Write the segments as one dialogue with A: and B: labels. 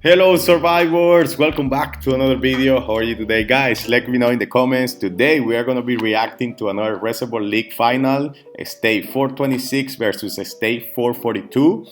A: Hello survivors, welcome back to another video. How are you today, guys? Let me know in the comments. Today we are going to be reacting to another Reservoir League final, state 426 versus state 442.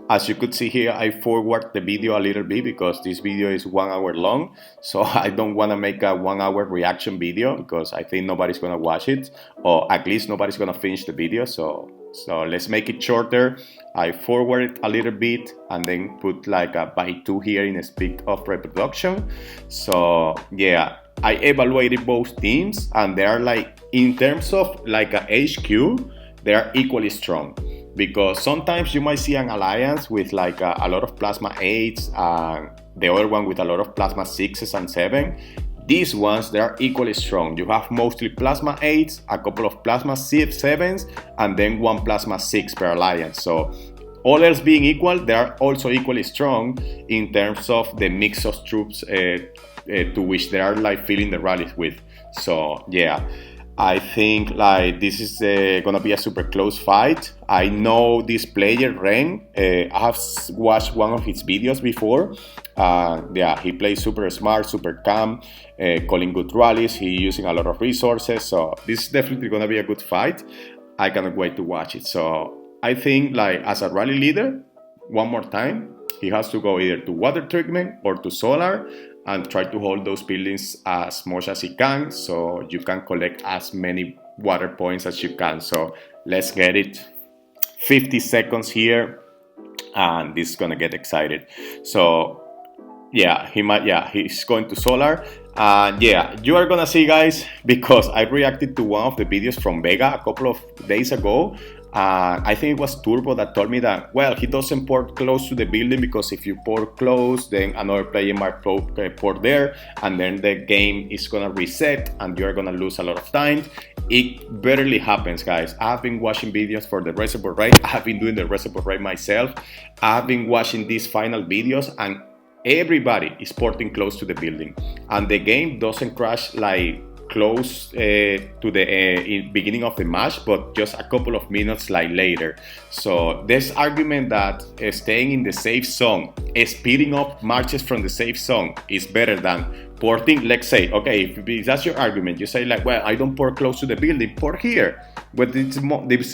A: As you could see here, I forward the video a little bit because this video is 1 hour long, so I don't want to make a 1 hour reaction video because I think nobody's going to watch it, or at least nobody's going to finish the video. So let's make it shorter. I forward it a little bit and then put like a by 2 here in the speed of reproduction. So yeah, I evaluated both teams and they are like, in terms of like a HQ, they are equally strong. Because sometimes you might see an alliance with like a lot of plasma 8s and the other one with a lot of plasma 6s and 7. These ones, they are equally strong. You have mostly plasma 8s, a couple of plasma 7s, and then one plasma 6 per alliance. So all else being equal, they are also equally strong in terms of the mix of troops to which they are like filling the rallies with. So yeah, I think like this is gonna be a super close fight. I know this player Ren. I have watched one of his videos before. Yeah, he plays super smart, super calm, calling good rallies. He's using a lot of resources, so this is definitely gonna be a good fight. I cannot wait to watch it. So I think like as a rally leader, one more time, he has to go either to water treatment or to solar and try to hold those buildings as much as he can so you can collect as many water points as you can. So let's get it. 50 seconds here and this is gonna get excited. So yeah, he's going to solar. And yeah, you are gonna see, guys, because I reacted to one of the videos from Vega a couple of days ago. I think it was Turbo that told me that, well, he doesn't port close to the building because if you port close, then another player might port there, and then the game is gonna reset and you're gonna lose a lot of time. It barely happens, guys. I've been watching videos for the Reservoir raid. I've been doing the Reservoir raid myself. I've been watching these final videos and everybody is porting close to the building, and the game doesn't crash like close to the beginning of the match, but just a couple of minutes like later. So this argument that staying in the safe zone, speeding up marches from the safe zone is better than porting. Let's say, okay, if that's your argument, you say like, well, I don't port close to the building, port here. But the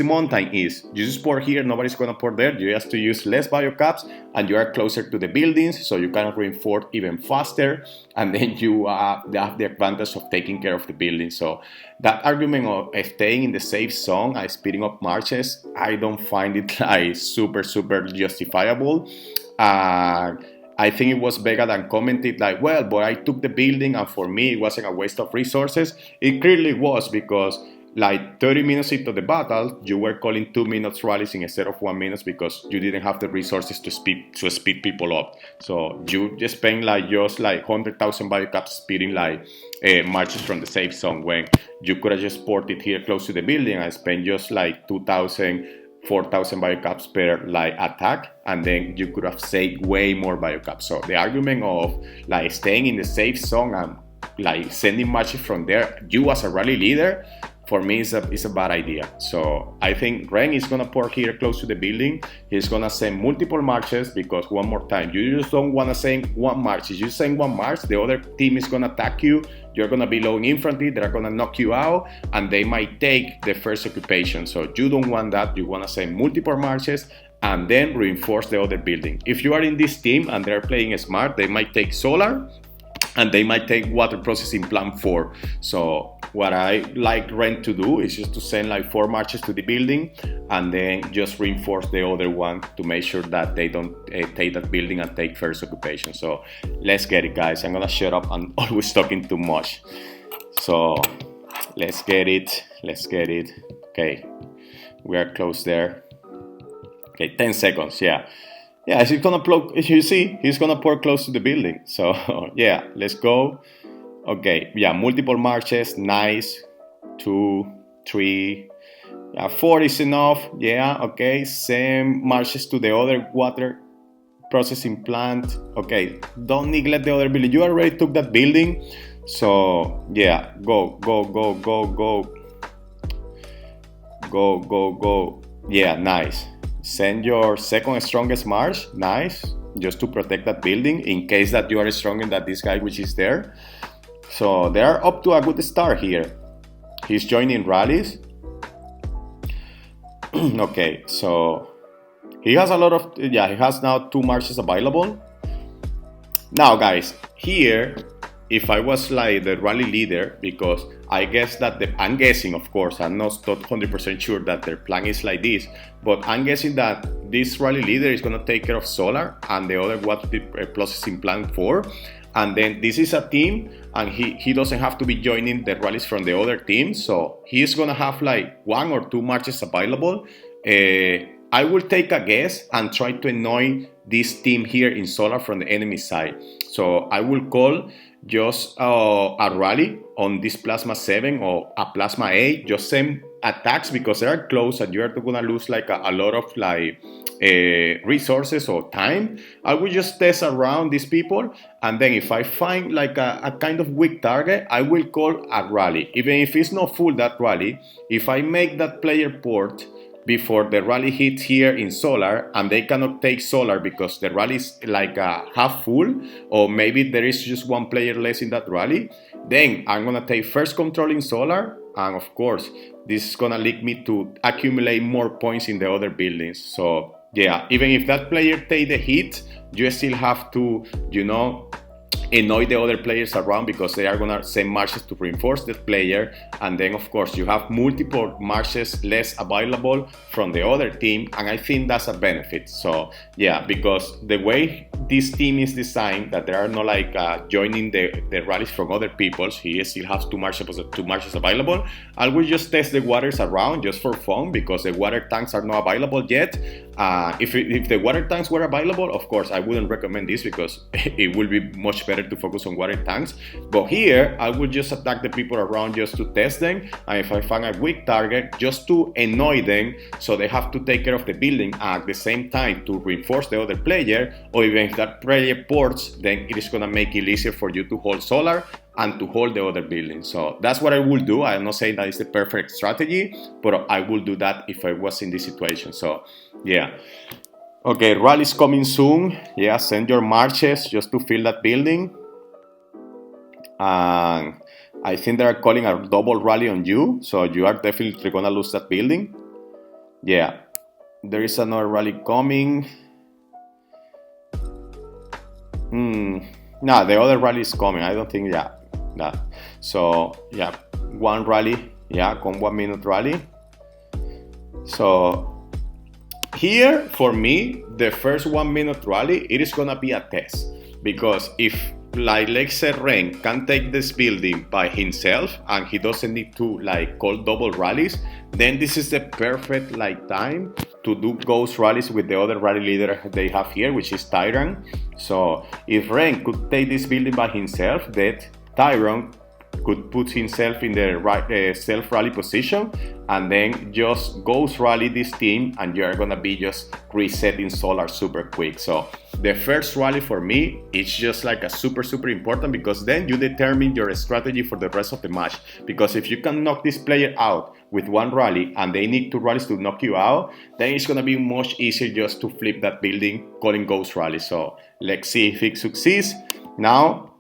A: mountain is, you just port here, nobody's gonna port there. You have to use less biocaps and you are closer to the buildings, so you can reinforce even faster, and then you have the advantage of taking care of the building. So that argument of staying in the safe zone and speeding up marches, I don't find it like super justifiable. I think it was Vega that commented like, well, but I took the building and for me it wasn't a waste of resources. It clearly was, because like 30 minutes into the battle, you were calling 2 minutes rallies instead of 1 minute because you didn't have the resources to speed people up. So you just spent like just like 100,000 biocaps speeding like marches from the safe zone, when you could have just ported here close to the building and spent just like 2,000, 4,000 biocaps per like attack, and then you could have saved way more biocaps. So the argument of like staying in the safe zone and like sending marches from there, you as a rally leader, for me is a bad idea. So I think Ren is gonna port here close to the building. He's gonna send multiple marches, because one more time, you just don't wanna send one march. If you send one march, the other team is gonna attack you. You're gonna be low in infantry, they're gonna knock you out, and they might take the first occupation. So you don't want that. You wanna send multiple marches and then reinforce the other building. If you are in this team and they're playing smart, they might take solar and they might take water processing plant 4. So what I like Ren to do is just to send like 4 marches to the building and then just reinforce the other one to make sure that they don't take that building and take first occupation. So let's get it, guys. I'm gonna shut up. I'm always talking too much. So let's get it. Okay, we are close there. Okay, 10 seconds, yeah. Yeah, he's gonna plug, you see, he's gonna pour close to the building. So yeah, let's go. Okay, yeah, multiple marches, nice. 2, 3, yeah, 4 is enough. Yeah, okay, same marches to the other water processing plant. Okay, don't neglect the other building. You already took that building. So yeah, go. Yeah, nice. Send your second strongest march. Nice. just to protect that building in case that you are stronger than this guy which is there. So they are up to a good start here. He's joining rallies. Okay, so he has a lot of, he has now 2 marches available. Now guys, here, if I was like the rally leader, because I guess that I'm guessing, of course, I'm not 100% sure that their plan is like this, but I'm guessing that this rally leader is going to take care of solar and the other what the processing plan for. And then this is a team, and he doesn't have to be joining the rallies from the other team, so he's gonna have like 1 or 2 marches available. I will take a guess and try to annoy this team here in solar from the enemy side. So I will call just a rally on this plasma 7 or a plasma 8, just send attacks because they are close and you're gonna lose like a lot of like resources or time. I will just test around these people, and then if I find like a kind of weak target, I will call a rally. Even if it's not full that rally, if I make that player port before the rally hits here in solar and they cannot take solar because the rally is like half full, or maybe there is just 1 player less in that rally, then I'm gonna take first control in solar, and of course this is gonna lead me to accumulate more points in the other buildings. So yeah, even if that player take the hit, you still have to, you know, annoy the other players around because they are gonna send marches to reinforce that player, and then of course you have multiple marches less available from the other team, and I think that's a benefit. So yeah, because the way this team is designed, that there are no like joining the rallies from other people, he still has 2 marches available. I will just test the waters around just for fun because the water tanks are not available yet. If the water tanks were available, of course I wouldn't recommend this because it will be much better to focus on water tanks. But here I would just attack the people around just to test them, and if I find a weak target, just to annoy them so they have to take care of the building at the same time to reinforce the other player, or even if that player ports, then it is going to make it easier for you to hold solar and to hold the other building. So that's what I will do. I'm not saying that it's the perfect strategy, but I will do that if I was in this situation. So yeah. Okay, rally's coming soon. Yeah, send your marches just to fill that building. And I think they are calling a double rally on you, so you are definitely gonna lose that building. Yeah, there is another rally coming. No, the other rally is coming. I don't think, yeah, that. So yeah, 1 rally, yeah, con 1 minute rally. So here, for me, the first 1 minute rally, it is gonna be a test, because if, like let's say Ren can take this building by himself and he doesn't need to like call double rallies, then this is the perfect like time to do ghost rallies with the other rally leader they have here, which is Tyrant. So if Ren could take this building by himself, that Tyrant could put himself in the right self-rally position, and then just ghost rally this team, and you're gonna be just resetting solar super quick. So the first rally for me, it's just like a super important, because then you determine your strategy for the rest of the match. Because if you can knock this player out with 1 rally and they need 2 rallies to knock you out, then it's gonna be much easier just to flip that building calling ghost rally. So let's see if it succeeds. Now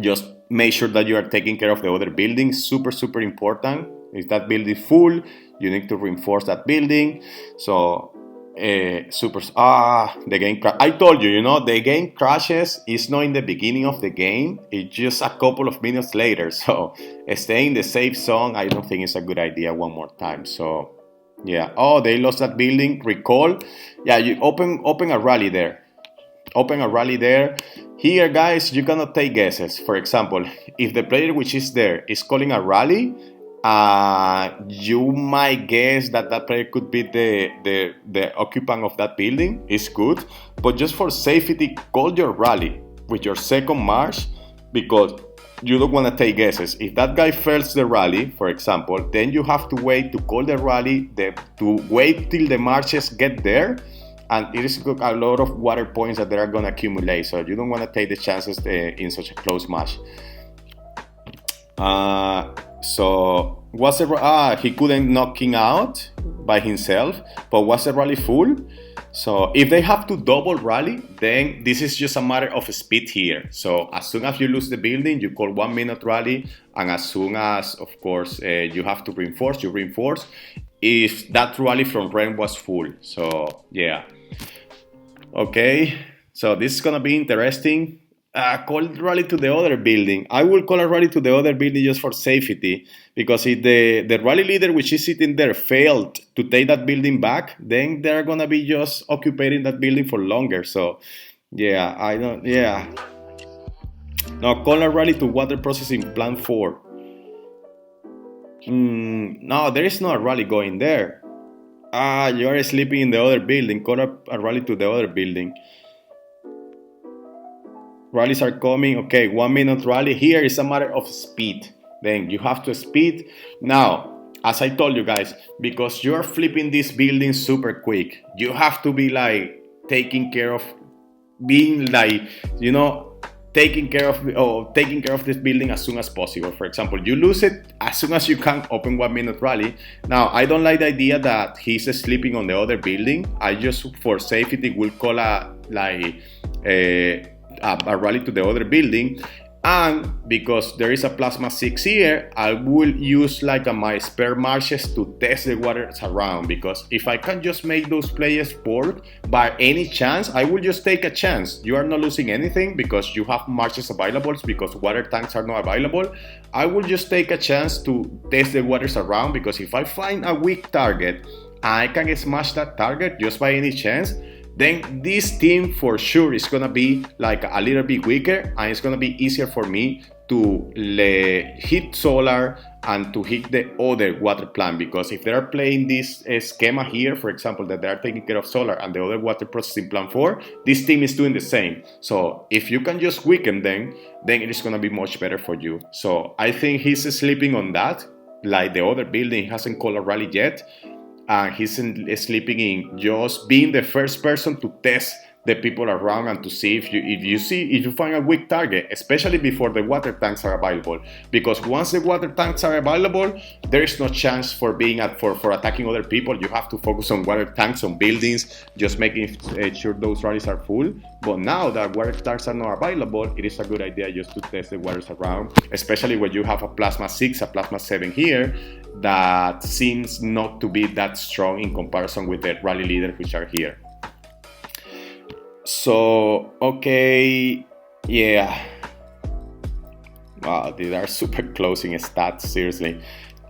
A: just make sure that you are taking care of the other building. Super important. If that building is full, you need to reinforce that building. So the game I told you, the game crashes. It's not in the beginning of the game, it's just a couple of minutes later. So stay in the safe zone. I don't think it's a good idea one more time. So yeah, they lost that building. Recall. Yeah, you open a rally there. Here, guys, you cannot take guesses. For example, if the player which is there is calling a rally, you might guess that player could be the occupant of that building. It's good, but just for safety, call your rally with your second march, because you don't want to take guesses. If that guy fails the rally, for example, then you have to wait to call the rally, to wait till the marches get there. And it is a lot of water points that they are going to accumulate, so you don't want to take the chances in such a close match. So what's he couldn't knock him out. by himself, but was the rally full? So if they have to double rally, then this is just a matter of speed here. So as soon as you lose the building, you call 1 minute rally, and as soon as, of course, you have to reinforce, you reinforce. If that rally from Ren was full. So yeah. Okay, so this is gonna be interesting. Call rally to the other building. I will call a rally to the other building just for safety, because if the rally leader which is sitting there failed to take that building back, then they're gonna be just occupying that building for longer. So yeah, I don't. Yeah. Now call a rally to water processing plant 4. No, there is no rally going there. You are sleeping in the other building. Call a rally to the other building. Rallies are coming. Okay, 1 minute rally. Here is a matter of speed. Then you have to speed. Now, as I told you guys, because you are flipping this building super quick, you have to be like taking care of being like, taking care of this building as soon as possible. For example, you lose it as soon as you can. Open 1 minute rally. Now, I don't like the idea that he's sleeping on the other building. I just, for safety, will call a rally to the other building. And because there is a plasma 6 here, I will use my spare marches to test the waters around, because if I can just make those players bored by any chance, I will just take a chance. You are not losing anything because you have marches available, because water tanks are not available. I will just take a chance to test the waters around, because if I find a weak target, I can smash that target just by any chance. Then this team for sure is gonna be a little bit weaker, and it's gonna be easier for me to hit solar and to hit the other water plant, because if they are playing this schema here, for example, that they are taking care of solar and the other water processing plant 4, this team is doing the same. So if you can just weaken them, then it is gonna be much better for you. So I think he's sleeping on that. Like the other building, he hasn't called a rally yet. He's sleeping in just being the first person to test the people around and to see if you find a weak target, especially before the water tanks are available. Because once the water tanks are available, there is no chance for attacking other people. You have to focus on water tanks, on buildings, just making sure those rallies are full. But now that water tanks are not available, it is a good idea just to test the waters around, especially when you have a plasma 6, a plasma 7 here, that seems not to be that strong in comparison with the rally leader which are here. So, okay, yeah. Wow, these are super closing stats, seriously.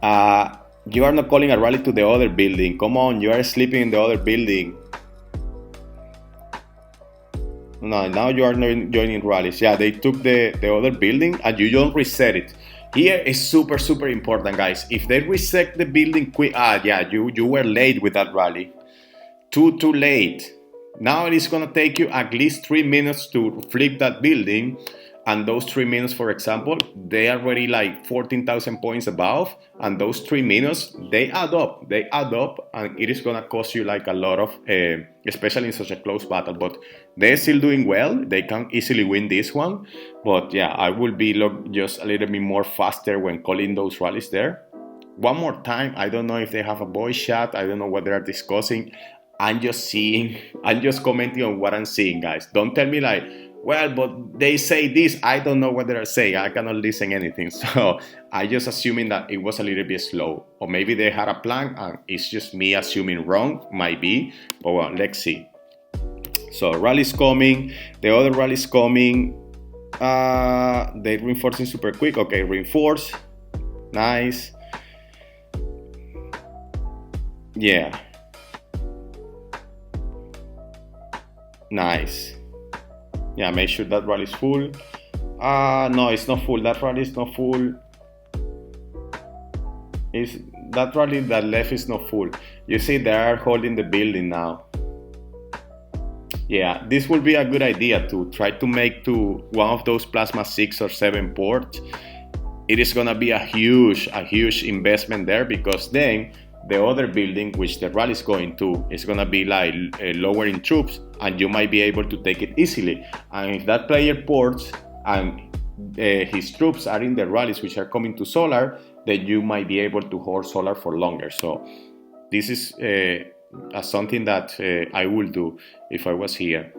A: You are not calling a rally to the other building. Come on, you are sleeping in the other building. No, now you are not joining rallies. Yeah, they took the other building and you don't reset it. Here is super, super important, guys. If they reset the building quick, yeah, you were late with that rally. Too late. Now it is gonna take you at least 3 minutes to flip that building, and those 3 minutes, for example, they are already 14,000 points above, and those 3 minutes, they add up, and it is gonna cost you a lot of, especially in such a close battle. But they're still doing well. They can easily win this one. But yeah, I will be just a little bit more faster when calling those rallies there. One more time, I don't know if they have a voice chat. I don't know what they are discussing. I'm just commenting on what I'm seeing, guys. Don't tell me well, but they say this. I don't know what they're saying. I cannot listen anything. So I just assuming that it was a little bit slow. Or maybe they had a plan and it's just me assuming wrong. Might be. But well, let's see. So rally's coming. The other rally's coming. They're reinforcing super quick. Okay, reinforce. Nice. Yeah. Nice. Yeah, make sure that rally is full. No, it's not full. That rally is not full. That rally that left is not full. You see, they are holding the building now. Yeah, this will be a good idea to try to make to one of those plasma 6 or 7 ports. It is gonna be a huge investment there, because then the other building, which the rally is going to, is gonna be lower in troops, and you might be able to take it easily. And if that player ports and his troops are in the rallies which are coming to solar, then you might be able to hold solar for longer. So This is something that I will do if I was here.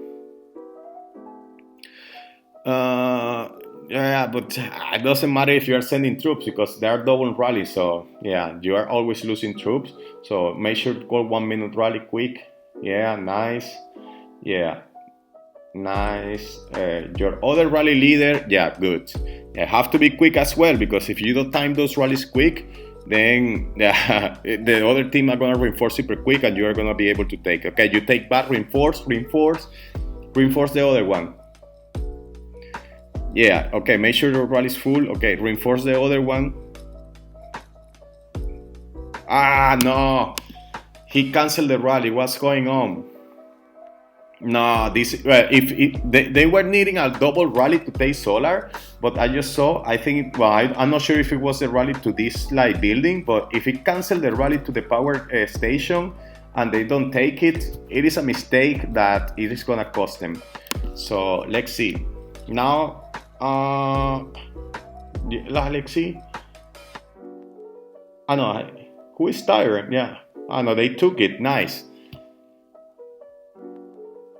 A: Uh, yeah, but it doesn't matter if you are sending troops because they are double rallies. So yeah, you are always losing troops. So make sure to call 1 minute rally quick. Yeah, nice. Yeah, nice. Your other rally leader, yeah, good. Yeah, have to be quick as well because if you don't time those rallies quick, then yeah, the other team are gonna reinforce super quick and you are gonna be able to take. Okay, you take back, reinforce, reinforce, reinforce the other one. Yeah, okay, make sure your rally is full. Okay, reinforce the other one. Ah, no. He canceled the rally. What's going on? No, this well, if they were needing a double rally to take solar, but I just saw. I think well, I'm not sure if it was the rally to this like building, but if it canceled the rally to the power station and they don't take it, it is a mistake that it is gonna cost them. So let's see. Now, let's see. I know who is Tyrant. Yeah, I know they took it. Nice.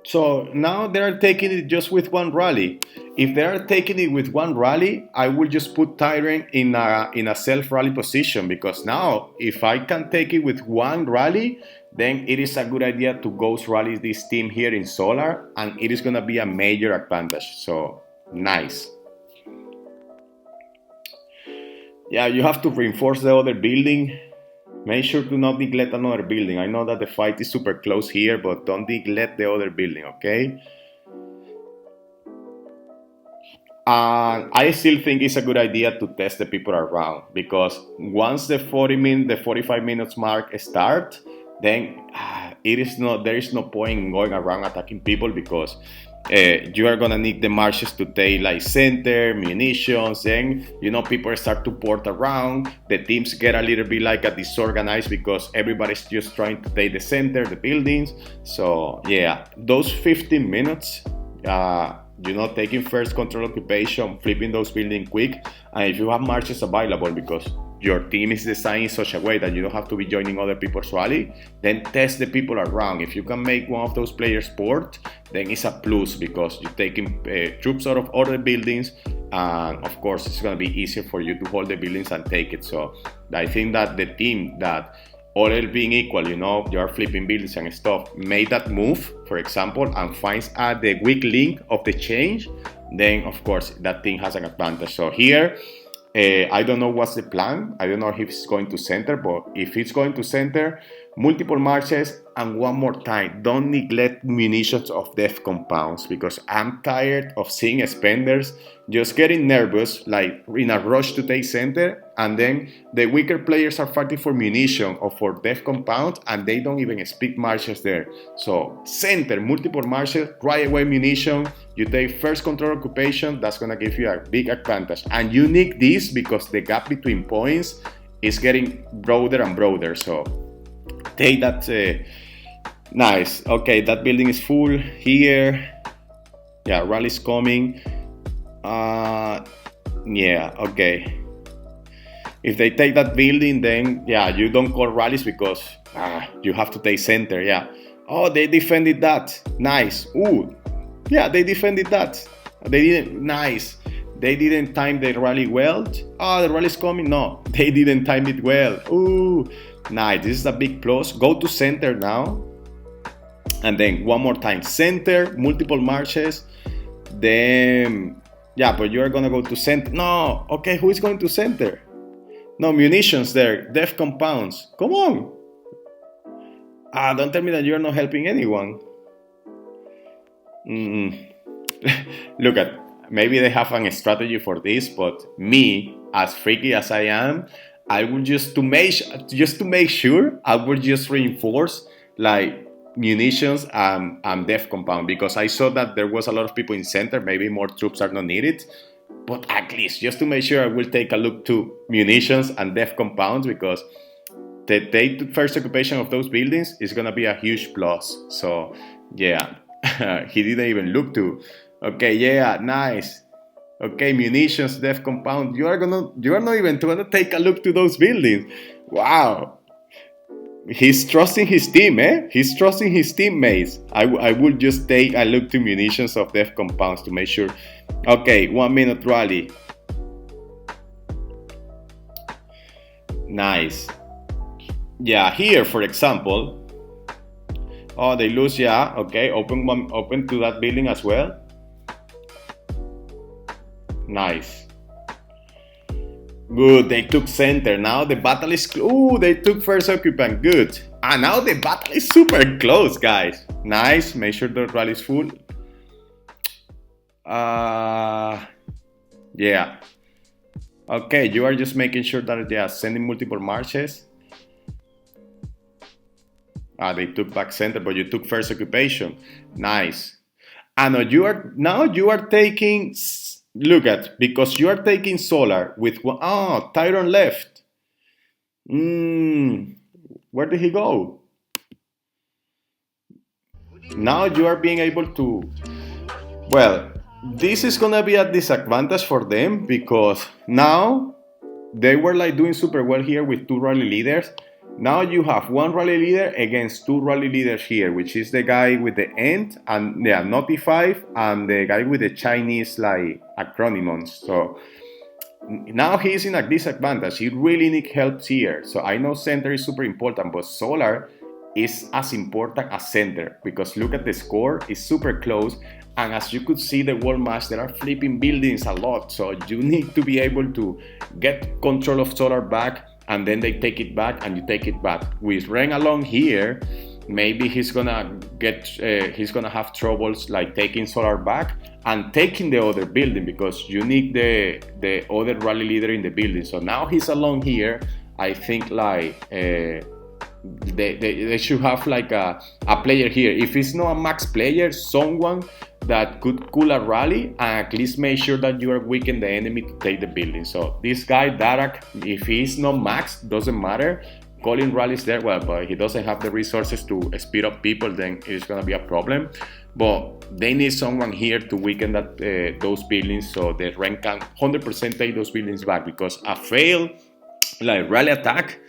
A: So now they are taking it just with one rally. If they are taking it with one rally, I will just put Tyrant in a self rally position because now if I can take it with one rally, then it is a good idea to ghost rally this team here in solar, and it is gonna be a major advantage. So nice. Yeah, you have to reinforce the other building. Make sure to not neglect another building. I know that the fight is super close here, but don't neglect the other building, okay? And I still think it's a good idea to test the people around because once the 45 minutes mark start, then there is no point in going around attacking people because you are gonna need the marches to take like center, munitions, then people start to port around. The teams get a little bit like a disorganized because everybody's just trying to take the center, the buildings. So yeah, those 15 minutes. Taking first control occupation, flipping those buildings quick, and if you have marches available because your team is designed in such a way that you don't have to be joining other people's rally, then test the people around. If you can make one of those players port, then it's a plus because you're taking troops out of other buildings, and of course it's going to be easier for you to hold the buildings and take it. So I think that the team that all else being equal, you are flipping buildings and stuff, made that move, for example, and finds the weak link of the change, then of course that thing has an advantage. So here, I don't know what's the plan. I don't know if it's going to center, but if it's going to center, multiple marches, and one more time, don't neglect munitions of death compounds because I'm tired of seeing spenders just getting nervous, like in a rush to take center, and then the weaker players are fighting for munition or for death compound, and they don't even speak marches there. So center, multiple marches, right away munition, you take first control occupation, that's gonna give you a big advantage. And you need this because the gap between points is getting broader and broader. So take that. Nice. Okay, that building is full here. Yeah, rally's coming. Yeah, okay. If they take that building, then yeah, you don't call rallies because you have to take center. Yeah. Oh, they defended that. Nice. Ooh. Yeah, they defended that. They didn't. Nice. They didn't time the rally well. Oh, the rally's coming. No, they didn't time it well. Ooh. Nice. This is a big plus. Go to center now. And then one more time, center, multiple marches. Then, yeah, but you are gonna go to center. No, okay, who is going to center? No, munitions there, death compounds. Come on. Don't tell me that you're not helping anyone. Look at, maybe they have a strategy for this, but me, as freaky as I am, I would just to make sure, I would just reinforce like munitions and death compound because I saw that there was a lot of people in center. Maybe more troops are not needed, but at least just to make sure, I will take a look to munitions and death compounds because the first occupation of those buildings is gonna be a huge plus. So yeah, he didn't even look to. Okay, yeah, nice. Okay, munitions, death compound. You are not even gonna take a look to those buildings. Wow. He's trusting his team, eh? He's trusting his teammates. I would just take a look to munitions of death compounds to make sure. Okay, 1 minute rally. Nice. Yeah, here, for example. Oh, they lose, yeah. Okay, open to that building as well. Nice. Good, they took center. Now the battle is... Ooh, they took first occupant. Good. And now the battle is super close, guys. Nice. Make sure the rally is full. Yeah. Okay, you are just making sure that they are sending multiple marches. They took back center, but you took first occupation. Nice. And now you are taking... Look at, because you are taking solar with one. Oh, Tyron left. Where did he go? Now you are being able to. Well, this is gonna be a disadvantage for them because now they were like doing super well here with 2 rally leaders. Now you have 1 rally leader against 2 rally leaders here, which is the guy with the Ent and yeah, Notify and the guy with the Chinese like acronyms. So now he's in a disadvantage. He really needs help here. So I know center is super important, but solar is as important as center because look at the score, it's super close. And as you could see the world match, there are flipping buildings a lot. So you need to be able to get control of solar back, and then they take it back and you take it back. With Ren along here, maybe he's gonna have troubles like taking solar back and taking the other building because you need the other rally leader in the building. So now he's along here. I think like they should have like a player here. If it's not a max player, someone that could cool a rally and at least make sure that you are weakening the enemy to take the building. So this guy Darak, if he's not max, doesn't matter. Calling rallies there, well, but he doesn't have the resources to speed up people, then it's gonna be a problem. But they need someone here to weaken those buildings so the rank can 100% take those buildings back, because a failed like rally attack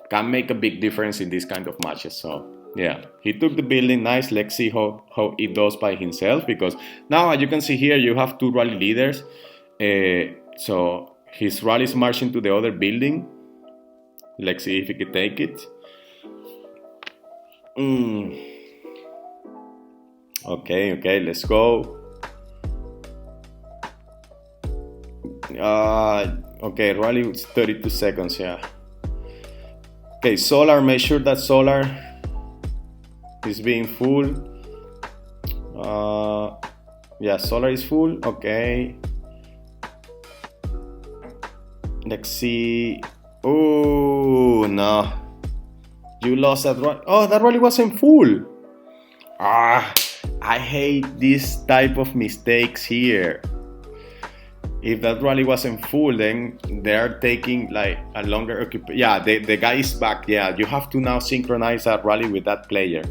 A: can make a big difference in these kind of matches. So yeah, he took the building. Nice. Let's see how it does by himself, because now as you can see here you have 2 rally leaders. So his rally is marching to the other building. Let's see if he can take it. Okay, let's go. Okay, rally is 32 seconds, yeah. Okay, solar, make sure that solar is being full. Yeah, solar is full. Okay. Let's see. Oh no, you lost that rally. Oh, that rally wasn't full. I hate this type of mistakes here. If that rally wasn't full, then they are taking like a longer occupation. Yeah, the guy is back. Yeah, you have to now synchronize that rally with that player.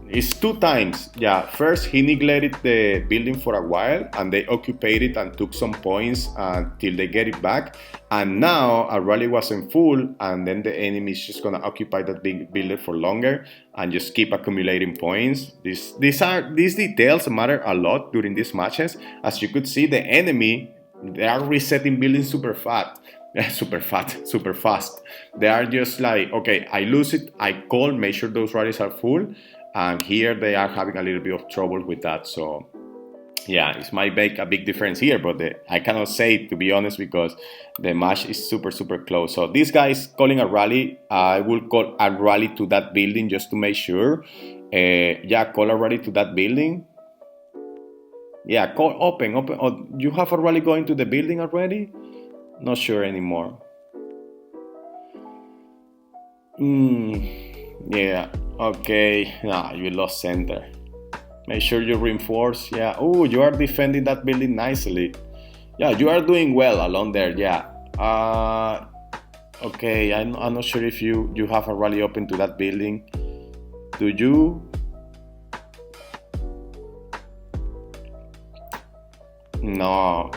A: It's 2 times. Yeah, first he neglected the building for a while and they occupied it and took some points until they get it back. And now a rally wasn't full and then the enemy is just gonna occupy that big building for longer and just keep accumulating points. These details matter a lot during these matches. As you could see, the enemy, they are resetting buildings super fast. They are just like, okay, I lose it, I call, make sure those rallies are full, and here they are having a little bit of trouble with that. So yeah, it might make a big difference here, but I cannot say it, to be honest, because the match is super close. So this guy is calling a rally. I will call a rally to that building just to make sure. Yeah, call a rally to that building. Yeah, call open. Oh, you have a rally going to the building already? Not sure anymore. Yeah, okay. Nah, you lost center. Make sure you reinforce. Yeah. Oh, you are defending that building nicely. Yeah, you are doing well along there. Yeah. Okay, I'm not sure if you have a rally open to that building. Do you? No.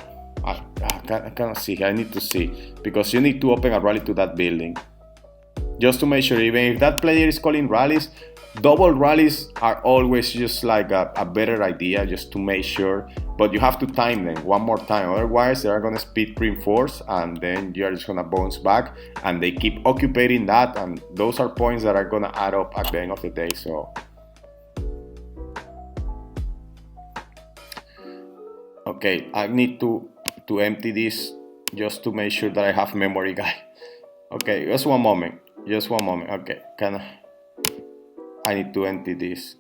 A: I cannot see. I need to see, because you need to open a rally to that building. just to make sure, even if that player is calling rallies, double rallies are always just like a better idea, just to make sure. But you have to time them one more time, otherwise they are going to speed reinforce and then you are just going to bounce back, and they keep occupying that, and those are points that are going to add up at the end of the day. So okay, I need to empty this just to make sure that I have memory, guy. Okay, just one moment. Okay, I need to empty this.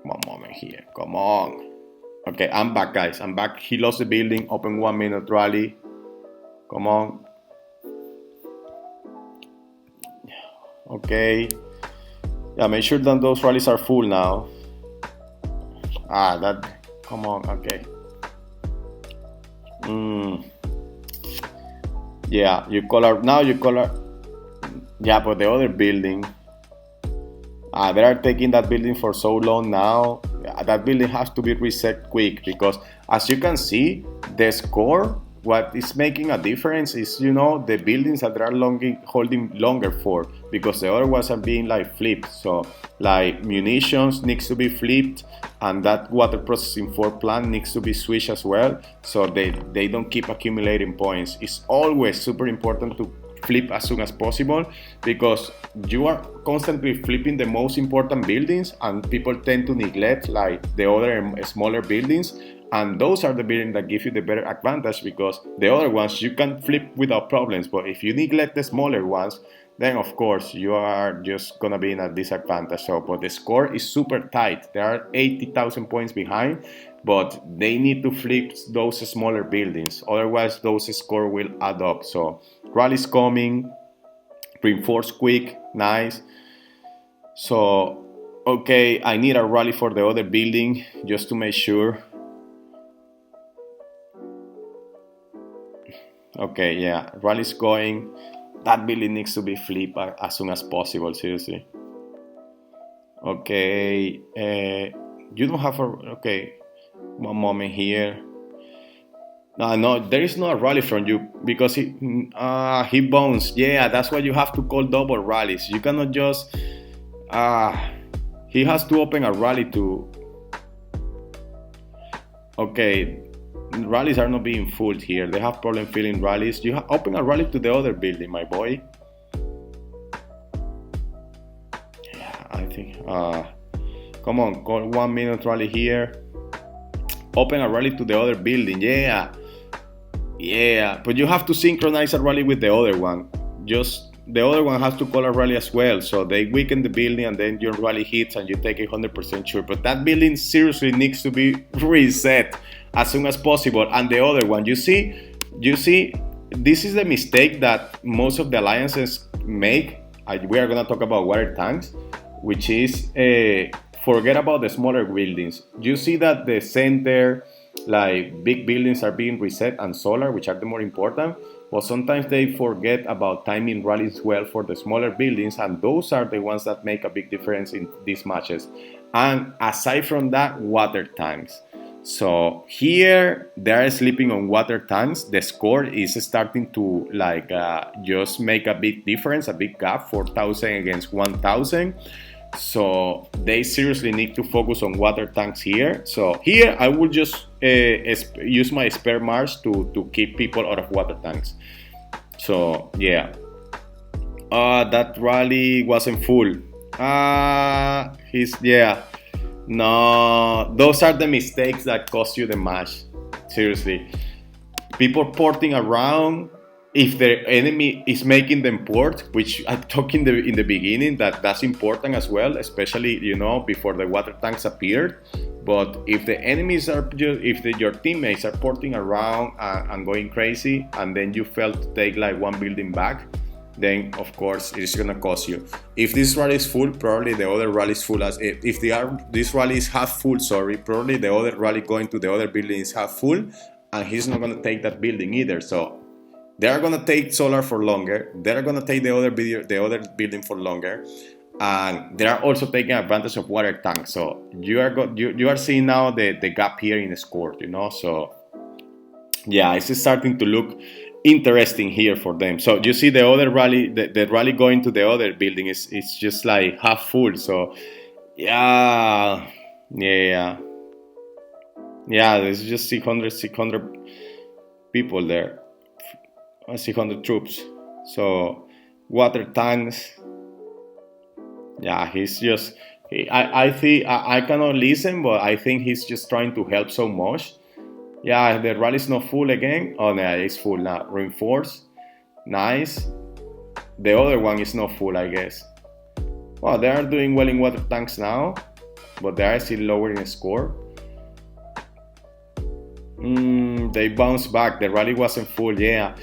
A: One moment here. Come on. Okay, I'm back, guys. I'm back. He lost the building. Open 1 minute rally. Come on. Okay. Yeah, make sure that those rallies are full now. Come on. Okay. Yeah, you color. Yeah, but the other building. They are taking that building for so long now. That building has to be reset quick, because as you can see, the score, what is making a difference is, the buildings that they are holding longer for, because the other ones are being like flipped. So like munitions needs to be flipped, and that water processing 4 plant needs to be switched as well, so they don't keep accumulating points. It's always super important to flip as soon as possible, because you are constantly flipping the most important buildings, and people tend to neglect like the other smaller buildings, and those are the buildings that give you the better advantage, because the other ones you can flip without problems. But if you neglect the smaller ones, then of course you are just gonna be in a disadvantage. So, but the score is super tight. There are 80,000 points behind, but they need to flip those smaller buildings, otherwise those score will add up. So rally's coming, reinforce quick, nice. So okay, I need a rally for the other building just to make sure. Okay, yeah, rally's going. That building needs to be flipped as soon as possible, seriously. Okay, you don't have a, okay, one moment here. No, there is no rally from you, because he bounced. Yeah, that's why you have to call double rallies. You cannot just, he has to open a rally to, okay, rallies are not being full here. They have problem filling rallies. You open a rally to the other building, my boy. Yeah, I think, come on, call 1 minute rally here. Open a rally to the other building. Yeah, but you have to synchronize a rally with the other one. Just the other one has to call a rally as well, so they weaken the building, and then your rally hits and you take 100% sure. But that building seriously needs to be reset as soon as possible. And the other one, you see, this is the mistake that most of the alliances make. We are gonna talk about water tanks, which is forget about the smaller buildings. You see that the center, like big buildings, are being reset, and solar, which are the more important, but sometimes they forget about timing rallies well for the smaller buildings, and those are the ones that make a big difference in these matches. And aside from that, water tanks. So here they are sleeping on water tanks. The score is starting to like just make a big difference, a big gap, 4,000 against 1,000. So they seriously need to focus on water tanks here. So here I will just use my spare Mars to keep people out of water tanks. So yeah, that rally wasn't full. No, those are the mistakes that cost you the match. Seriously, people porting around. If the enemy is making them port, which I talked in the beginning, that's important as well, especially before the water tanks appeared. But if the enemies are your teammates are porting around and going crazy, and then you fail to take like one building back, then of course it's gonna cost you. If this rally is full, probably the other rally is full as if this rally is half full. Sorry, probably the other rally going to the other building is half full, and he's not gonna take that building either. So they are gonna take solar for longer. They are gonna take the other building for longer, and they are also taking advantage of water tanks. So you are seeing now the gap here in the score. So yeah, it's starting to look interesting here for them. So you see the other rally, the rally going to the other building is just like half full. So yeah, yeah, yeah. There's just 600 people there, 600 troops. So water tanks. Yeah, he's just. I think I cannot listen, but I think he's just trying to help so much. Yeah, the rally is not full again. Oh, no, it's full now. Reinforce. Nice. The other one is not full, I guess. Well, they are doing well in water tanks now, but they are still lower in score. They bounced back. The rally wasn't full. Yeah.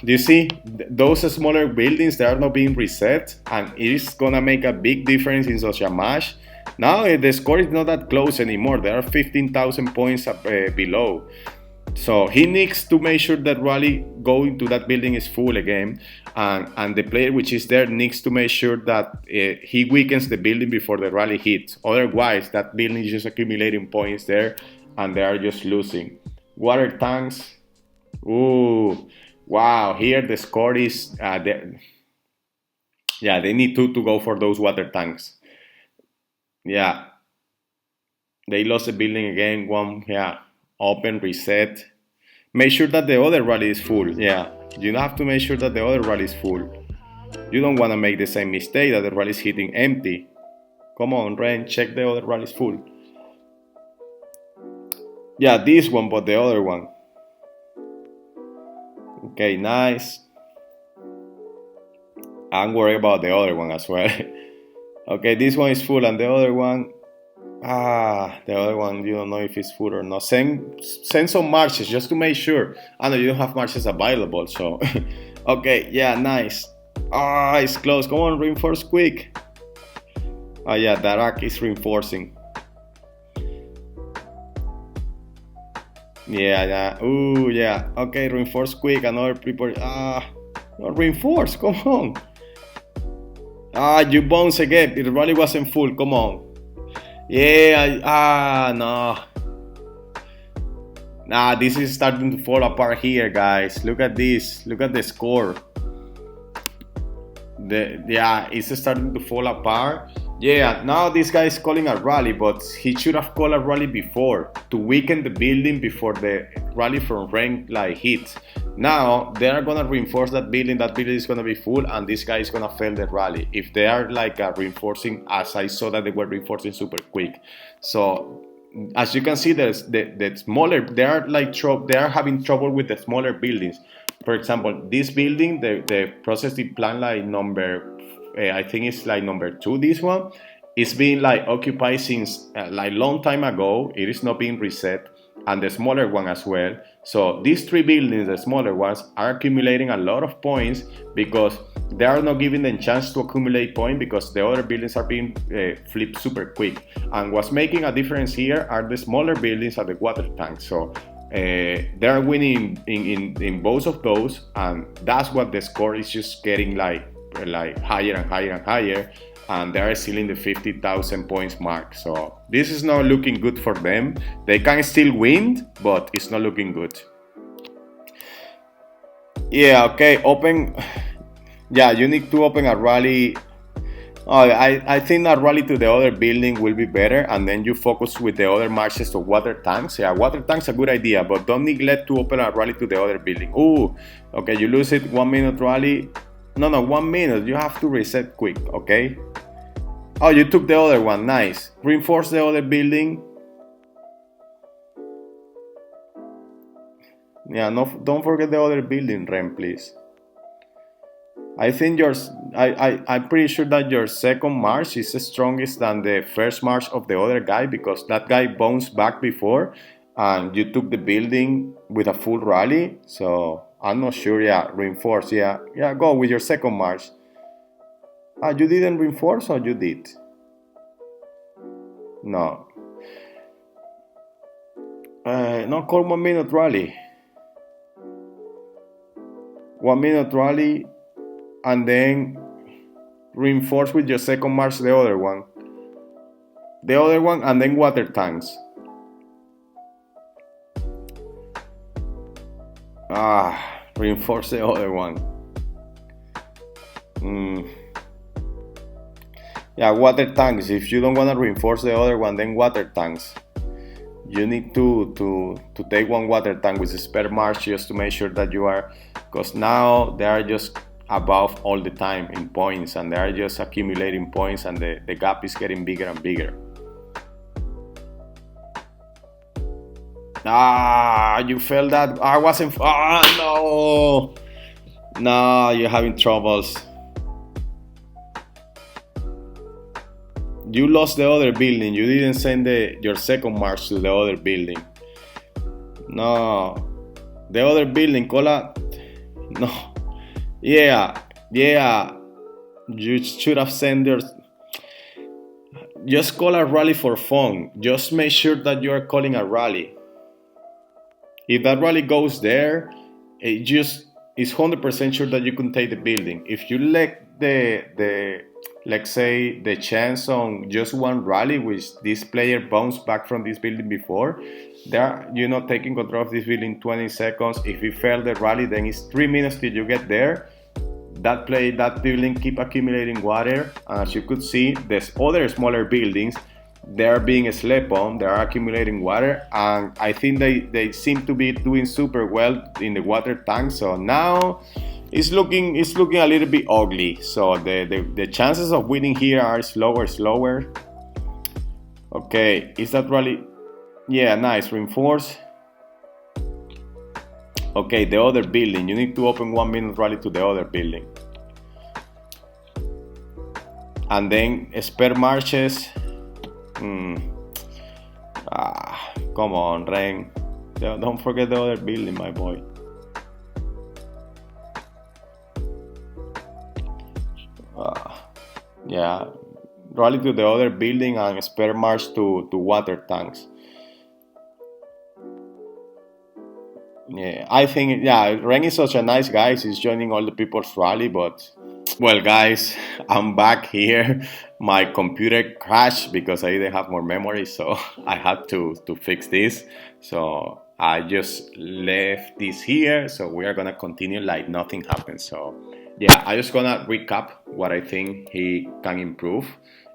A: You see, those smaller buildings, they are not being reset, and it is gonna make a big difference in such a match. Now the score is not that close anymore. There are 15,000 points below. So he needs to make sure that rally going to that building is full again, and the player which is there needs to make sure that he weakens the building before the rally hits. Otherwise, that building is just accumulating points there, and they are just losing. Water tanks. Ooh, wow! Here the score is. Yeah, they need to go for those water tanks. Yeah, they lost the building again. One, yeah, open, reset. Make sure that the other rally is full. Yeah, you have to make sure that the other rally is full. You don't want to make the same mistake that the rally is hitting empty. Come on, Ren, check the other rally is full. Yeah, this one, but the other one. Okay, nice. I'm worried about the other one as well. Okay, this one is full, and the other one. The other one, you don't know if it's full or not. Send some marches just to make sure. I know you don't have marches available, so. Okay, yeah, nice. It's close. Come on, reinforce quick. Yeah, Darak is reinforcing. Yeah. Ooh, yeah. Okay, reinforce quick. Another people. Not reinforce. Come on. You bounce again. It really wasn't full. Come on. Yeah. No. Nah, this is starting to fall apart here, guys. Look at this. Look at the score. It's starting to fall apart. Yeah, now this guy is calling a rally, but he should have called a rally before to weaken the building before the rally from rank like hits. Now they are gonna reinforce that building. That building is gonna be full, and this guy is gonna fail the rally. If they are like reinforcing, as I saw that they were reinforcing super quick. So as you can see, the smaller they are they are having trouble with the smaller buildings. For example, this building, the processing plant like number. I think it's like number 2. This one is being like occupied since like long time ago. It is not being reset, and the smaller one as well. So these 3 buildings, the smaller ones, are accumulating a lot of points because they are not giving them chance to accumulate points because the other buildings are being flipped super quick. And what's making a difference here are the smaller buildings at the water tanks. So they are winning in both of those, and that's what the score is just getting like higher and higher and higher, and they are still in the 50,000 points mark. So this is not looking good for them. They can still win, but it's not looking good. Yeah, okay, open. Yeah, you need to open a rally. I think a rally to the other building will be better, and then you focus with the other marches to water tanks. Yeah, water tanks a good idea, but don't neglect to open a rally to the other building. Ooh, okay, you lose it. 1 minute rally. No, 1 minute. You have to reset quick, okay? Oh, you took the other one. Nice. Reinforce the other building. Yeah, no, don't forget the other building, Ren, please. I think I'm pretty sure that your second march is strongest than the first march of the other guy because that guy bounced back before and you took the building with a full rally. So I'm not sure. Yeah, reinforce. Yeah, go with your second march. You didn't reinforce or you did? No. Not call 1 minute rally. 1 minute rally, and then reinforce with your second march the other one. And then water tanks. Reinforce the other one. Mm. Yeah, water tanks. If you don't want to reinforce the other one, then water tanks. You need to take one water tank with a spare march just to make sure that you are, because now they are just above all the time in points, and they are just accumulating points, and the gap is getting bigger and bigger. You felt that. I wasn't. No. No, you're having troubles. You lost the other building. You didn't send your second march to the other building. No. The other building, Cola. No. Yeah. You should have sent your. Just call a rally for fun. Just make sure that you are calling a rally. If that rally goes there, it just is 100% sure that you can take the building. If you let the let's say the chance on just one rally, which this player bounced back from this building before, they're taking control of this building in 20 seconds. If you fail the rally, then it's 3 minutes till you get there. That building keep accumulating water, and as you could see, there's other smaller buildings. They're being slept on, they're accumulating water, and I think they seem to be doing super well in the water tank. So now it's looking a little bit ugly. So the chances of winning here are slower. Okay, is that rally? Yeah, nice, reinforce. Okay, the other building, you need to open 1 minute rally to the other building, and then spare marches. Come on, Ren. Don't forget the other building, my boy. Yeah, rally to the other building and spare march to water tanks. Yeah, I think, Ren is such a nice guy. He's joining all the people's rally, but well, guys, I'm back here. My computer crashed because I didn't have more memory, so I had to fix this. So I just left this here. So we are gonna continue like nothing happened. So yeah, I just gonna recap what I think he can improve,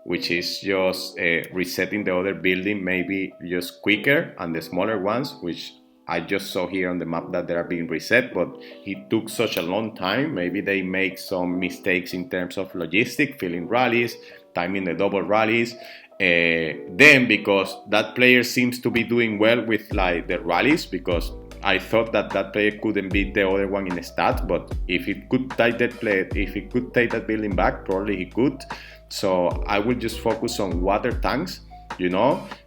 A: which is just resetting the other building, maybe just quicker, and the smaller ones, which I just saw here on the map that they are being reset, but it took such a long time. Maybe they make some mistakes in terms of logistic, filling rallies, timing the double rallies. Then because that player seems to be doing well with like the rallies, because I thought that player couldn't beat the other one in stats, but if he could take that building back, probably he could. So I will just focus on water tanks.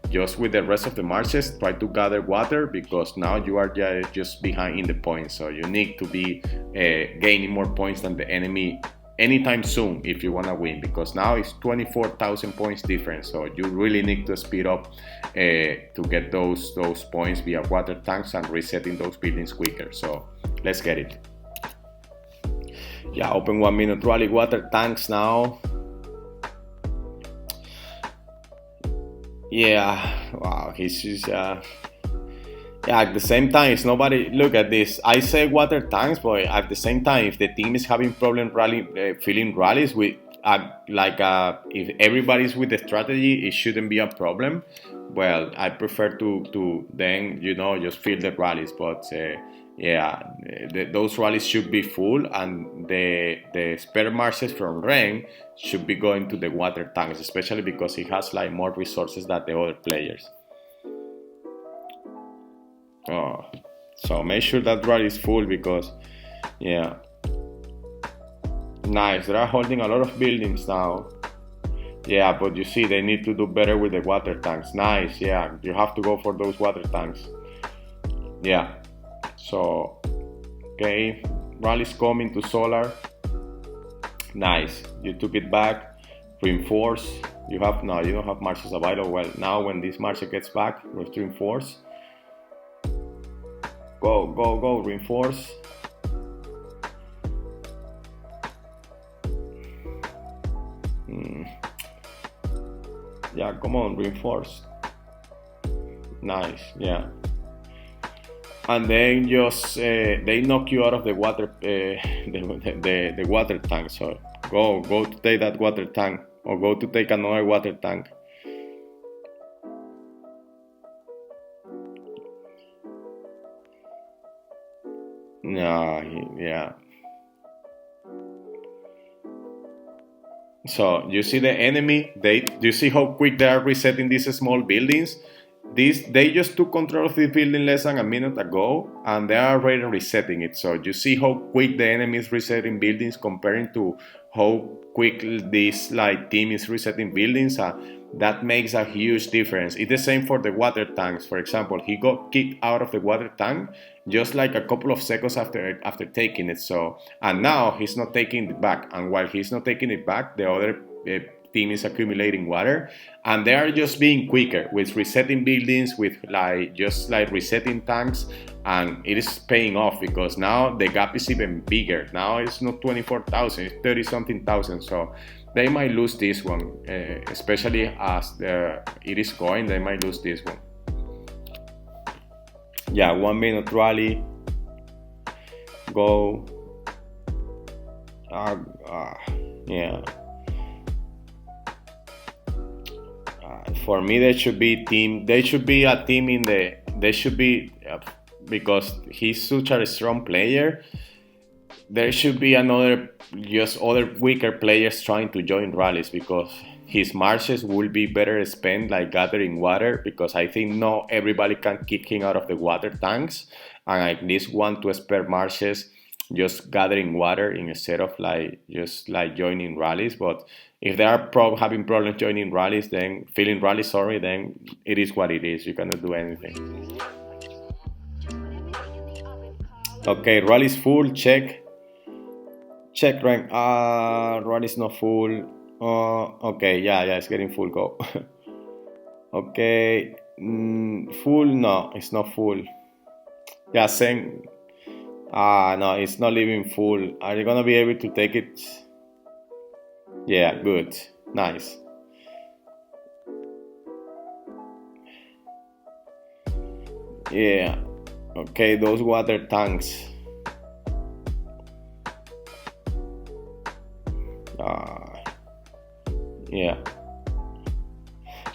A: Just with the rest of the marches, try to gather water, because now you are just behind in the points. So you need to be gaining more points than the enemy anytime soon if you want to win, because now it's 24,000 points difference. So you really need to speed up to get those points via water tanks and resetting those buildings quicker. So let's get it. Yeah, open 1 minute rally, water tanks now. Yeah, wow, he's just, at the same time, it's nobody, look at this, I say water tanks, but at the same time, if the team is having problem filling rallies, if everybody's with the strategy, it shouldn't be a problem. Well, I prefer to then, just fill the rallies, but those rallies should be full, and the spare marches from Ren should be going to the water tanks, especially because he has like more resources than the other players. So make sure that rally is full, because nice, they are holding a lot of buildings now. Yeah, but you see, they need to do better with the water tanks. Nice, yeah, you have to go for those water tanks. Yeah. So, okay, rally's coming to solar. Nice, you took it back. Reinforce. You don't have marches available. Well, now when this march gets back, let's reinforce. Go, reinforce. Yeah, come on, reinforce. Nice, yeah. and then just they knock you out of the water, the water tank. So go to take that water tank, or go to take another water tank. No, yeah. So you see the enemy. You see how quick they are resetting these small buildings. They just took control of this building less than a minute ago, and they are already resetting it. So you see how quick the enemy is resetting buildings comparing to how quick this like team is resetting buildings. That makes a huge difference. It's the same for the water tanks. For example, he got kicked out of the water tank just like a couple of seconds after taking it. So, and now he's not taking it back. And while he's not taking it back, the other team is accumulating water, and they are just being quicker with resetting buildings, with just resetting tanks, and it is paying off because now the gap is even bigger. Now it's not 24,000, it's 30 something thousand. So they might lose this one, especially as it is going. They might lose this one. Yeah, 1 minute rally. Go. Yeah. For me, there should be team. They should be a team in the. They should be because he's such a strong player. There should be other weaker players trying to join rallies because his marches will be better spent like gathering water, because I think not everybody can kick him out of the water tanks, and at least want to spare marches just gathering water instead of just joining rallies. But if they are having problems joining rallies, then feeling rallies, sorry, then it is what it is. You cannot do anything. Okay, rally's full. Check rank. Rally's not full. Okay, yeah, it's getting full. Go. Okay, full. No, it's not full. Yeah, saying. No, it's not leaving full. Are you gonna be able to take it? Yeah, good. Nice. Yeah. Okay, those water tanks. Yeah.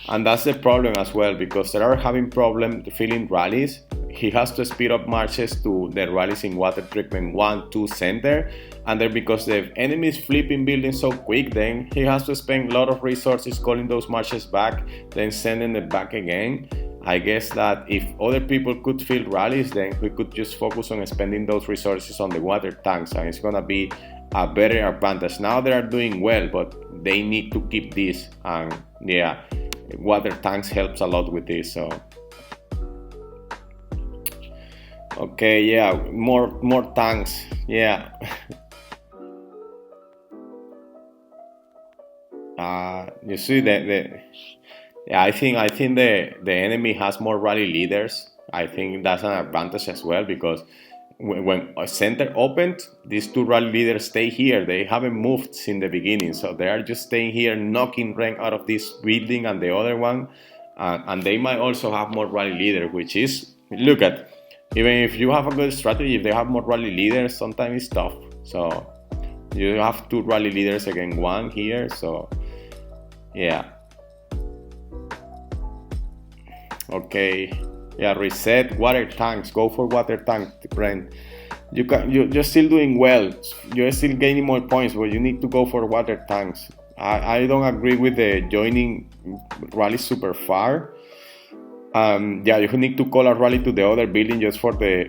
A: And that's the problem as well, because they are having problem filling rallies. He has to speed up marches to the rallies in water treatment 1, 2 center, and then because the enemy is flipping buildings so quick, then he has to spend a lot of resources calling those marches back, then sending it back again. I guess that if other people could fill rallies, then we could just focus on spending those resources on the water tanks, and it's gonna be a better advantage. Now they are doing well, but they need to keep this, and yeah, water tanks helps a lot with this. So okay, yeah, more tanks, yeah. You see yeah, I think the enemy has more rally leaders. I think that's an advantage as well, because when a center opened, these two rally leaders stay here. They haven't moved since the beginning, so they are just staying here, knocking rank out of this building and the other one, and they might also have more rally leader, which is, look at, even if you have a good strategy, if they have more rally leaders, sometimes it's tough. So you have two rally leaders against one here, so yeah. Okay, yeah, reset water tanks. Go for water tank, Brent. You're still doing well. You're still gaining more points, but you need to go for water tanks. I don't agree with the joining rally super far. Yeah, you need to call a rally to the other building just for the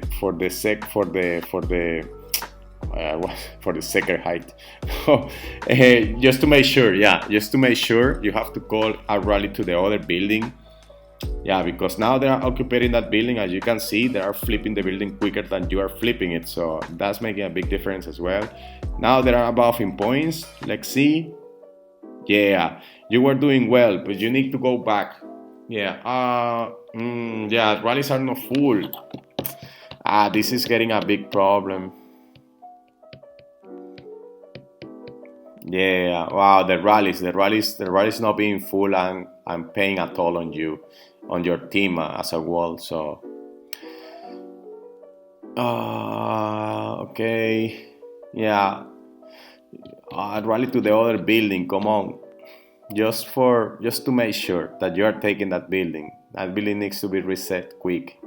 A: second height. Just to make sure, yeah, just to make sure, you have to call a rally to the other building. Yeah, because now they are occupying that building. As you can see, they are flipping the building quicker than you are flipping it, so that's making a big difference as well. Now they are above in points. Let's see. Yeah, you were doing well, but you need to go back. Yeah, yeah, rallies are not full. This is getting a big problem. Yeah, wow, the rallies not being full and paying a toll on you, on your team as a whole. So Okay. Yeah. Rally to the other building. Come on. Just to make sure that you are taking that building. That building needs to be reset quick.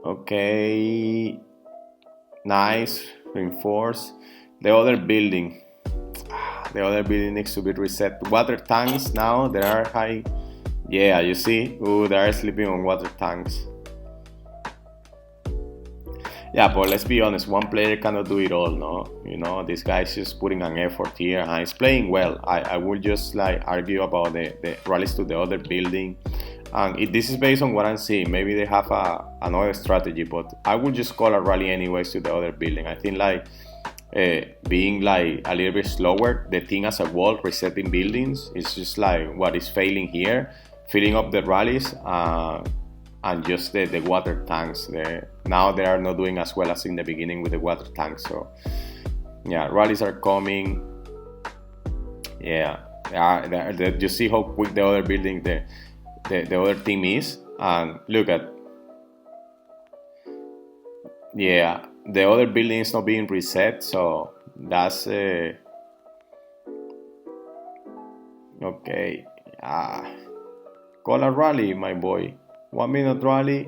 A: Okay. Nice. Reinforce. The other building. The other building needs to be reset. Water tanks now. There are high. Yeah, you see? Ooh, they are sleeping on water tanks. Yeah, but let's be honest, one player cannot do it all, no? You know, this guy's just putting an effort here and he's playing well. I would just like argue about the rallies to the other building. And this is based on what I'm seeing. Maybe they have another strategy, but I would just call a rally anyways to the other building. I think like being like a little bit slower, the thing as a wall, resetting buildings, is just like what is failing here. Filling up the rallies, and just the water tanks. Now they are not doing as well as in the beginning with the water tanks. So yeah, rallies are coming. Yeah, you see how quick the other building, the other team is, and look at, yeah, the other building is not being reset. So that's okay. Call a rally, my boy. 1 minute rally.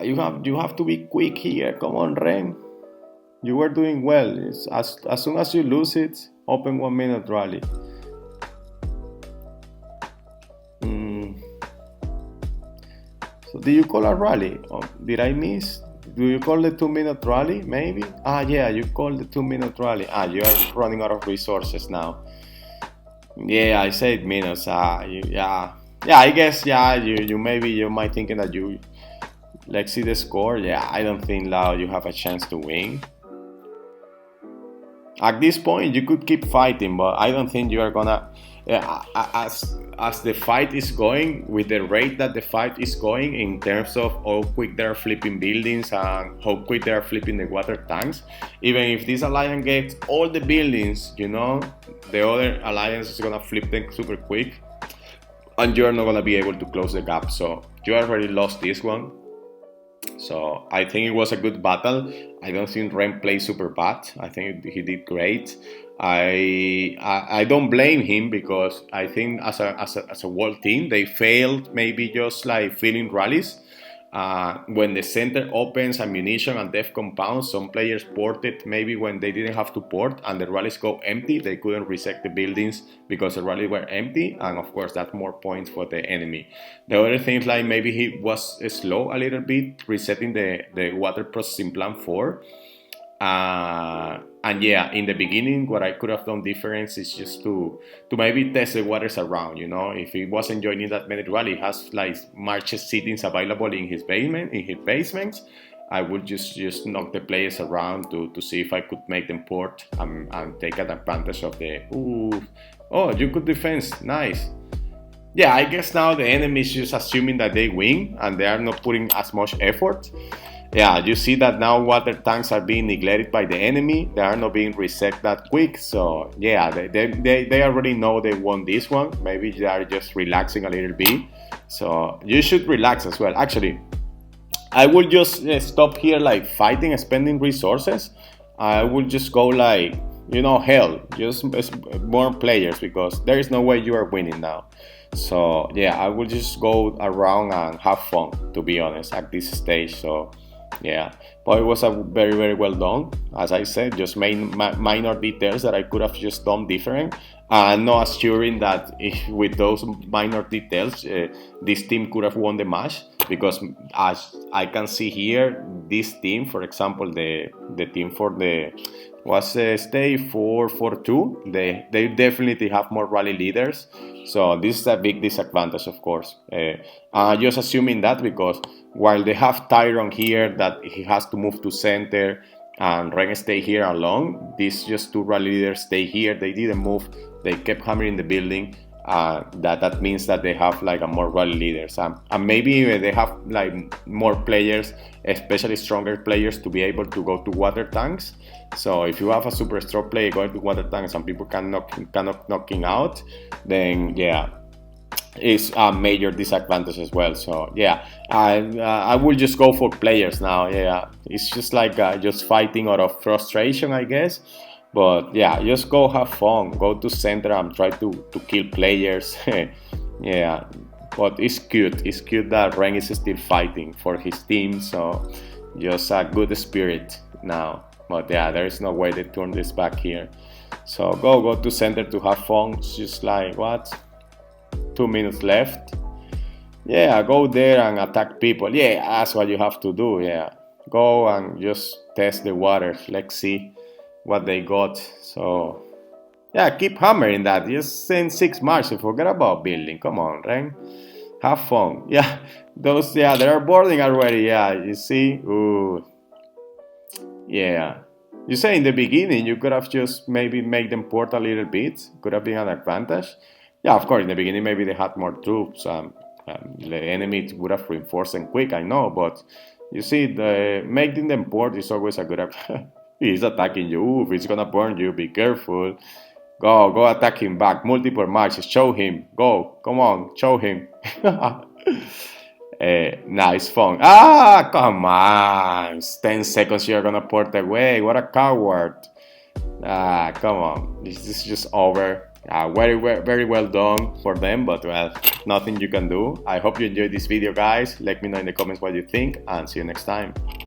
A: You have to be quick here. Come on, Rem. You were doing well. As soon as you lose it, open 1 minute rally. So did you call a rally? Oh, did I miss? Do you call the 2 minute rally? Maybe. Yeah, you called the 2 minute rally. You are running out of resources now. Yeah, I said minutes. Yeah. Yeah, I guess, yeah, you maybe you might thinking that you, let's see the score. Yeah, I don't think now you have a chance to win. At this point, you could keep fighting, but I don't think you are gonna, as the fight is going, with the rate that the fight is going in terms of how quick they're flipping buildings and how quick they're flipping the water tanks. Even if this alliance gets all the buildings, you know, the other alliance is gonna flip them super quick. And you're not going to be able to close the gap. So you already lost this one. So I think it was a good battle. I don't think Ren played super bad. I think he did great. I don't blame him because I think as a world team they failed maybe just like filling rallies. When the center opens ammunition and def compounds, some players ported maybe when they didn't have to port and the rallies go empty, they couldn't reset the buildings because the rallies were empty, and of course that's more points for the enemy. The other thing is like maybe he was slow a little bit resetting the water processing plant 4. And yeah, in the beginning, what I could have done different is just to maybe test the waters around. You know, if he wasn't joining that minute rally, he has like marches sittings available in his basement. I would just knock the players around to see if I could make them port and take advantage of the. Ooh, oh, you could defense, nice. Yeah, I guess now the enemy is just assuming that they win and they are not putting as much effort. Yeah, you see that now water tanks are being neglected by the enemy. They are not being reset that quick. So yeah, they already know they won this one. Maybe they are just relaxing a little bit. So you should relax as well. Actually, I will just stop here like fighting and spending resources. I will just go like, you know, hell, just more players because there is no way you are winning now. So yeah, I will just go around and have fun, to be honest, at this stage. So yeah, but it was a very well done. As I said, just minor details that I could have just done different. Not assuring that if with those minor details, this team could have won the match, because as I can see here, this team, for example, the team for the was stay 4-4-2. They definitely have more rally leaders, so this is a big disadvantage, of course. Just assuming that, because while they have Tyron here that he has to move to center and Ren stay here alone, these just two rally leaders stay here. They didn't move. They kept hammering the building. That means that they have like a more rally leaders, and maybe they have like more players, especially stronger players, to be able to go to water tanks. So if you have a super strong player going to water tanks and people cannot knocking out, then yeah, is a major disadvantage as well. So yeah, I will just go for players now. Yeah, it's just like just fighting out of frustration, I guess. But yeah, just go have fun, go to center and try to kill players. Yeah, but it's cute. It's cute that Ren is still fighting for his team. So just a good spirit now. But yeah, there is no way to turn this back here. So go to center to have fun. It's just like what? 2 minutes left. Yeah, go there and attack people. Yeah, that's what you have to do. Yeah, go and just test the waters. Let's see what they got. So yeah, keep hammering that. Just send 6 marches. Forget about building. Come on, Ren. Have fun. Yeah, those. Yeah, they're boarding already. Yeah, you see. Ooh. Yeah. You say in the beginning you could have just maybe make them port a little bit. Could have been an advantage. Yeah, of course. In the beginning maybe they had more troops. The enemy would have reinforced them quick. I know, but you see, the making them port is always a good. He's attacking you. Ooh, he's gonna burn you. Be careful. Go attack him back. Multiple marches. Show him. Go. Come on. Show him. Nice fun. Ah, come on. It's 10 seconds you're gonna port away. What a coward. Ah, come on. This is just over. Very well done for them, but well, nothing you can do. I hope you enjoyed this video, guys. Let me know in the comments what you think, and see you next time.